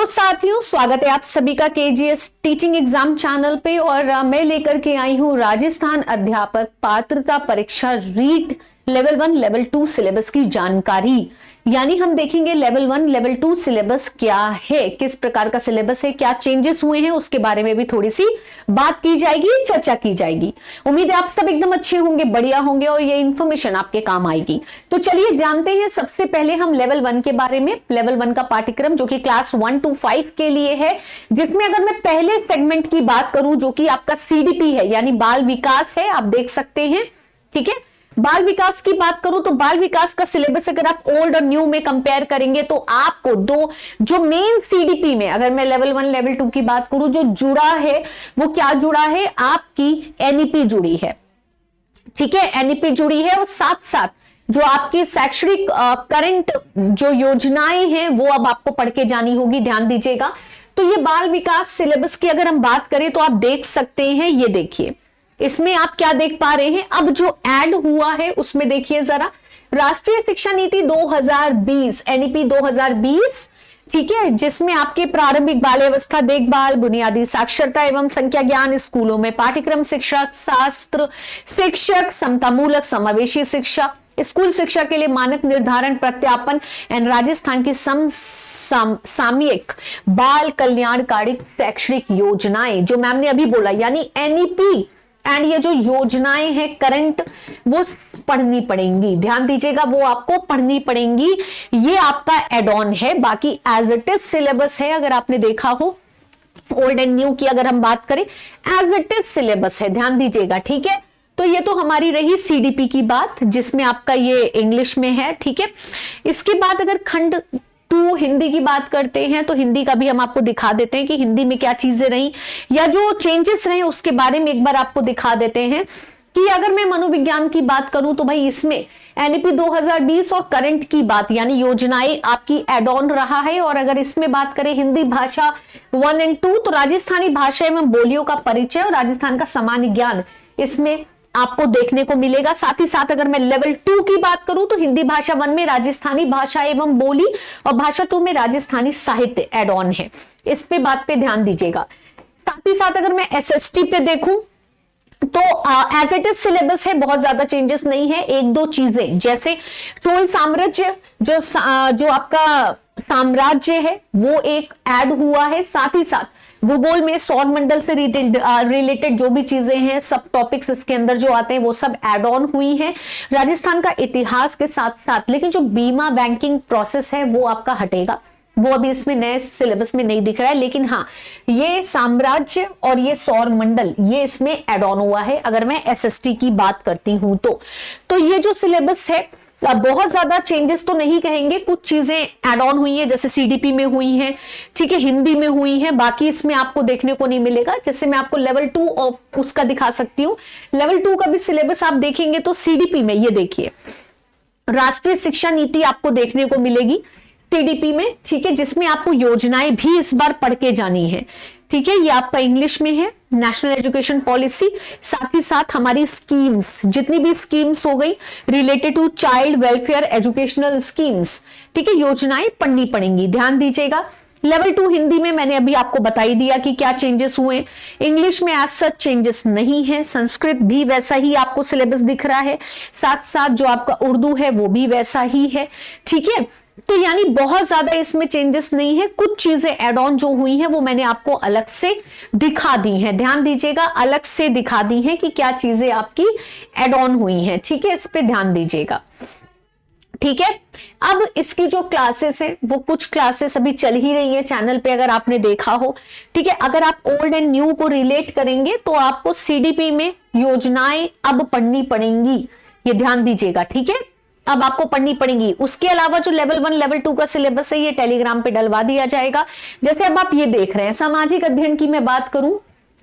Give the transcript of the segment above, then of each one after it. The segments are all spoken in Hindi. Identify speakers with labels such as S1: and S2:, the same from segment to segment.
S1: साथियों, स्वागत है आप सभी का केजीएस टीचिंग एग्जाम चैनल पे। और मैं लेकर के आई हूं राजस्थान अध्यापक पात्रता परीक्षा रीट लेवल 1 लेवल 2 सिलेबस की जानकारी। यानी हम देखेंगे लेवल 1 लेवल 2 सिलेबस क्या है, किस प्रकार का सिलेबस है, क्या चेंजेस हुए हैं, उसके बारे में भी थोड़ी सी बात की जाएगी, चर्चा की जाएगी। उम्मीद है आप सब एकदम अच्छे होंगे, बढ़िया होंगे और ये इन्फॉर्मेशन आपके काम आएगी। तो चलिए जानते हैं सबसे पहले हम लेवल 1 के बारे में। लेवल 1 का पाठ्यक्रम जो कि क्लास 1 to 5 के लिए है, जिसमें अगर मैं पहले सेगमेंट की बात करूं जो कि आपका सीडीपी है यानी बाल विकास है, आप देख सकते हैं। ठीक है, बाल विकास की बात करूं तो बाल विकास का सिलेबस अगर आप ओल्ड और न्यू में कंपेयर करेंगे तो आपको दो जो मेन सीडीपी में, अगर मैं लेवल 1 लेवल 2 की बात करूं, जो जुड़ा है वो क्या जुड़ा है, आपकी एनईपी जुड़ी है। ठीक है, एनईपी जुड़ी है और साथ साथ जो आपकी शैक्षणिक करंट जो योजनाएं हैं वो अब आपको पढ़ के जानी होगी, ध्यान दीजिएगा। तो ये बाल विकास सिलेबस की अगर हम बात करें तो आप देख सकते हैं, ये देखिए इसमें आप क्या देख पा रहे हैं। अब जो ऐड हुआ है उसमें देखिए जरा, राष्ट्रीय शिक्षा नीति 2020 एनईपी 2020, ठीक है, जिसमें आपके प्रारंभिक बाल्यावस्था देखभाल, बुनियादी साक्षरता एवं संख्या ज्ञान, स्कूलों में पाठ्यक्रम शिक्षक, शास्त्र शिक्षक, समतामूलक समावेशी शिक्षा, स्कूल शिक्षा के लिए मानक निर्धारण प्रत्यापन एंड राजस्थान की सामयिक बाल कल्याणकारी शैक्षणिक योजनाएं, जो मैम ने अभी बोला, यानी एनईपी एंड ये जो योजनाएं हैं करंट, वो पढ़नी पड़ेंगी, ध्यान दीजिएगा, वो आपको पढ़नी पड़ेंगी। ये आपका एड ऑन है, बाकी एज इट इज सिलेबस है। अगर आपने देखा हो ओल्ड एंड न्यू की अगर हम बात करें, एज इट इज सिलेबस है, ध्यान दीजिएगा। ठीक है, तो ये तो हमारी रही सीडीपी की बात, जिसमें आपका ये इंग्लिश में है। ठीक है, इसके बाद अगर खंड 2 हिंदी की बात करते हैं तो हिंदी का भी हम आपको दिखा देते हैं कि हिंदी में क्या चीजें रही या जो चेंजेस रहे उसके बारे में एक बार आपको दिखा देते हैं। कि अगर मैं मनोविज्ञान की बात करूं तो भाई इसमें एनईपी 2020 और करंट की बात यानी योजनाएं आपकी एड ऑन रहा है। और अगर इसमें बात करें हिंदी भाषा 1 and 2 तो राजस्थानी भाषा एवं बोलियों का परिचय और राजस्थान का सामान्य ज्ञान इसमें आपको देखने को मिलेगा। साथ ही साथ अगर मैं लेवल 2 की बात करूं तो हिंदी भाषा 1 में राजस्थानी भाषा एवं बोली और भाषा 2 में राजस्थानी साहित्य एड ऑन है, इस पे बात पे ध्यान दीजिएगा। साथ ही साथ अगर मैं एसएसटी पे देखूं तो एज इट इज सिलेबस है, बहुत ज्यादा चेंजेस नहीं है। एक दो चीजें जैसे चोल साम्राज्य जो आपका साम्राज्य है वो एक ऐड हुआ है। साथ ही साथ भूगोल में सौर मंडल से रिलेटेड जो भी चीजें हैं, सब टॉपिक्स इसके अंदर जो आते हैं वो सब एड ऑन हुई हैं। राजस्थान का इतिहास के साथ साथ लेकिन जो बीमा बैंकिंग प्रोसेस है वो आपका हटेगा, वो अभी इसमें नए सिलेबस में नहीं दिख रहा है। लेकिन हाँ, ये साम्राज्य और ये सौर मंडल ये इसमें एड ऑन हुआ है अगर मैं एसएसटी की बात करती हूं तो ये जो सिलेबस है बहुत ज्यादा चेंजेस तो नहीं कहेंगे, कुछ चीजें एड ऑन हुई है जैसे सीडीपी में हुई हैं, ठीक है, हिंदी में हुई है, बाकी इसमें आपको देखने को नहीं मिलेगा। जैसे मैं आपको लेवल 2 ऑफ उसका दिखा सकती हूँ, लेवल 2 का भी सिलेबस आप देखेंगे तो सीडीपी में ये देखिए राष्ट्रीय शिक्षा नीति आपको देखने को मिलेगी सीडीपी में, ठीक है, जिसमें आपको योजनाएं भी इस बार पढ़ के जानी है। ठीक है, ये आपका इंग्लिश में है, नेशनल एजुकेशन पॉलिसी। साथ ही साथ हमारी स्कीम्स, जितनी भी स्कीम्स हो गई related to child welfare educational schemes, ठीक है, योजनाएं पढ़नी पड़ेंगी, ध्यान दीजिएगा। लेवल 2 हिंदी में मैंने अभी आपको बता ही दिया कि क्या चेंजेस हुए। इंग्लिश में एज सच चेंजेस नहीं है, संस्कृत भी वैसा ही आपको सिलेबस दिख रहा है, साथ साथ जो आपका उर्दू है वो भी वैसा ही है। ठीक है, तो यानी बहुत ज्यादा इसमें चेंजेस नहीं है, कुछ चीजें एड ऑन जो हुई हैं वो मैंने आपको अलग से दिखा दी हैं, ध्यान दीजिएगा, अलग से दिखा दी हैं कि क्या चीजें आपकी एड ऑन हुई हैं। ठीक है, इस पे ध्यान दीजिएगा। ठीक है, अब इसकी जो क्लासेस हैं वो कुछ क्लासेस अभी चल ही रही है चैनल पे, अगर आपने देखा हो। ठीक है, अगर आप ओल्ड एंड न्यू को रिलेट करेंगे तो आपको सीडीपी में योजनाएं अब पढ़नी पड़ेंगी, ये ध्यान दीजिएगा। ठीक है, अब आपको पढ़नी पड़ेंगी। उसके अलावा जो लेवल 1 लेवल 2 का सिलेबस है ये टेलीग्राम पे डलवा दिया जाएगा। जैसे अब आप ये देख रहे हैं, सामाजिक अध्ययन की मैं बात करूं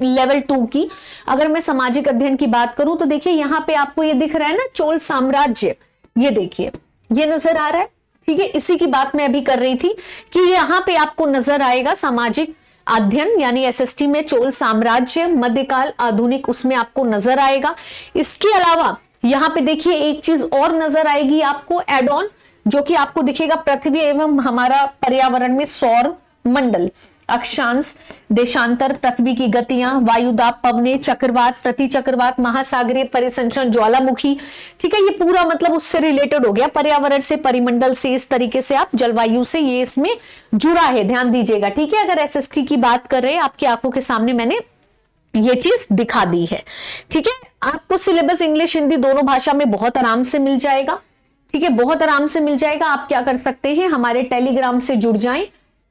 S1: लेवल 2 की, अगर मैं सामाजिक अध्ययन की बात करूं तो देखिए यहां पे आपको ये दिख रहा है ना, चोल साम्राज्य, ये देखिए ये नजर आ रहा है। ठीक है, इसी की बात मैं अभी कर रही थी कि यहां पे आपको नजर आएगा सामाजिक अध्ययन यानी एसएसटी में चोल साम्राज्य, मध्यकाल, आधुनिक, उसमें आपको नजर आएगा। इसके अलावा यहां पे देखिए एक चीज और नजर आएगी आपको एड ऑन, जो कि आपको दिखेगा पृथ्वी एवं हमारा पर्यावरण में सौर मंडल, अक्षांश, देशांतर, पृथ्वी की गतियां, वायुदाब, पवने, चक्रवात, प्रति चक्रवात, महासागरीय परिसंचरण, ज्वालामुखी। ठीक है, ये पूरा मतलब उससे रिलेटेड हो गया, पर्यावरण से, परिमंडल से, इस तरीके से आप जलवायु से ये इसमें जुड़ा है, ध्यान दीजिएगा। ठीक है, अगर एसएसटी की बात कर रहे हैं, आपकी आंखों के सामने मैंने ये चीज दिखा दी है। ठीक है, आपको सिलेबस इंग्लिश हिंदी दोनों भाषा में बहुत आराम से मिल जाएगा। ठीक है, बहुत आराम से मिल जाएगा। आप क्या कर सकते हैं, हमारे टेलीग्राम से जुड़ जाएं।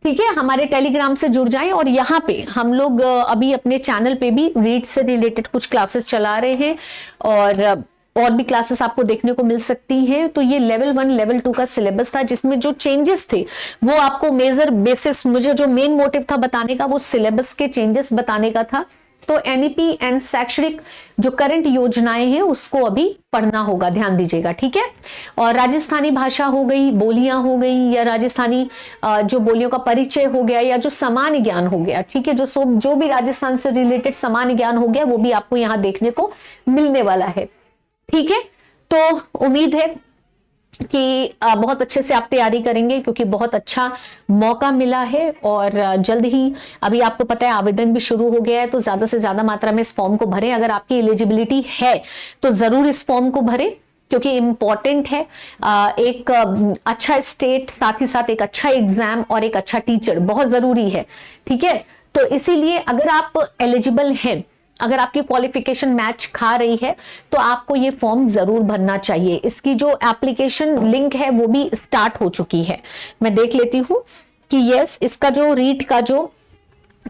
S1: ठीक है, हमारे टेलीग्राम से जुड़ जाएं और यहाँ पे हम लोग अभी अपने चैनल पे भी रीड से रिलेटेड कुछ क्लासेस चला रहे हैं और भी क्लासेस आपको देखने को मिल सकती हैं। तो ये लेवल 1 लेवल 2 का सिलेबस था, जिसमें जो चेंजेस थे वो आपको मेजर बेसिस, मुझे जो मेन मोटिव था बताने का वो सिलेबस के चेंजेस बताने का था। तो एनईपी एंड शैक्षणिक जो करंट योजनाएं हैं उसको अभी पढ़ना होगा, ध्यान दीजिएगा। ठीक है, और राजस्थानी भाषा हो गई, बोलियां हो गई, या राजस्थानी जो बोलियों का परिचय हो गया, या जो सामान्य ज्ञान हो गया। ठीक है, जो भी राजस्थान से रिलेटेड सामान्य ज्ञान हो गया वो भी आपको यहाँ देखने को मिलने वाला है। ठीक है, तो उम्मीद है कि बहुत अच्छे से आप तैयारी करेंगे, क्योंकि बहुत अच्छा मौका मिला है और जल्द ही, अभी आपको पता है आवेदन भी शुरू हो गया है, तो ज्यादा से ज्यादा मात्रा में इस फॉर्म को भरें। अगर आपकी एलिजिबिलिटी है तो जरूर इस फॉर्म को भरें, क्योंकि इंपॉर्टेंट है। एक अच्छा स्टेट, साथ ही साथ एक अच्छा एग्जाम और एक अच्छा टीचर बहुत जरूरी है। ठीक है, तो इसीलिए अगर आप एलिजिबल हैं, अगर आपकी क्वालिफिकेशन मैच खा रही है, तो आपको ये फॉर्म जरूर भरना चाहिए। इसकी जो एप्लीकेशन लिंक है वो भी स्टार्ट हो चुकी है। मैं देख लेती हूं कि यस, इसका जो रीट का जो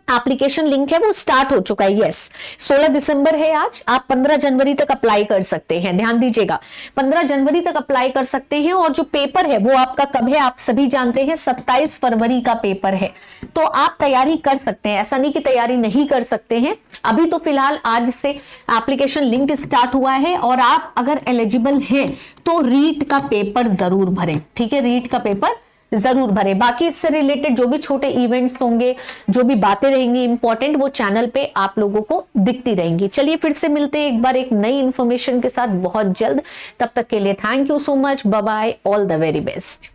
S1: एप्लीकेशन लिंक है वो स्टार्ट हो चुका है। यस, 16 दिसंबर है आज। आप 15 जनवरी तक अप्लाई कर सकते हैं, ध्यान दीजिएगा, 15 जनवरी तक अप्लाई कर सकते हैं। और जो पेपर है वो आपका कब है, आप सभी जानते हैं, 27 फरवरी का पेपर है। तो आप तैयारी कर सकते हैं, ऐसा नहीं कि तैयारी नहीं कर सकते हैं। अभी तो फिलहाल आज से एप्लीकेशन लिंक स्टार्ट हुआ है, और आप अगर एलिजिबल हैं तो रीट का पेपर जरूर भरें। ठीक है, रीट का पेपर जरूर भरें। बाकी इससे रिलेटेड जो भी छोटे इवेंट्स होंगे, जो भी बातें रहेंगी इंपॉर्टेंट, वो चैनल पे आप लोगों को दिखती रहेंगी। चलिए फिर से मिलते हैं एक बार एक नई इंफॉर्मेशन के साथ बहुत जल्द। तब तक के लिए thank you so much, bye bye, all the very best.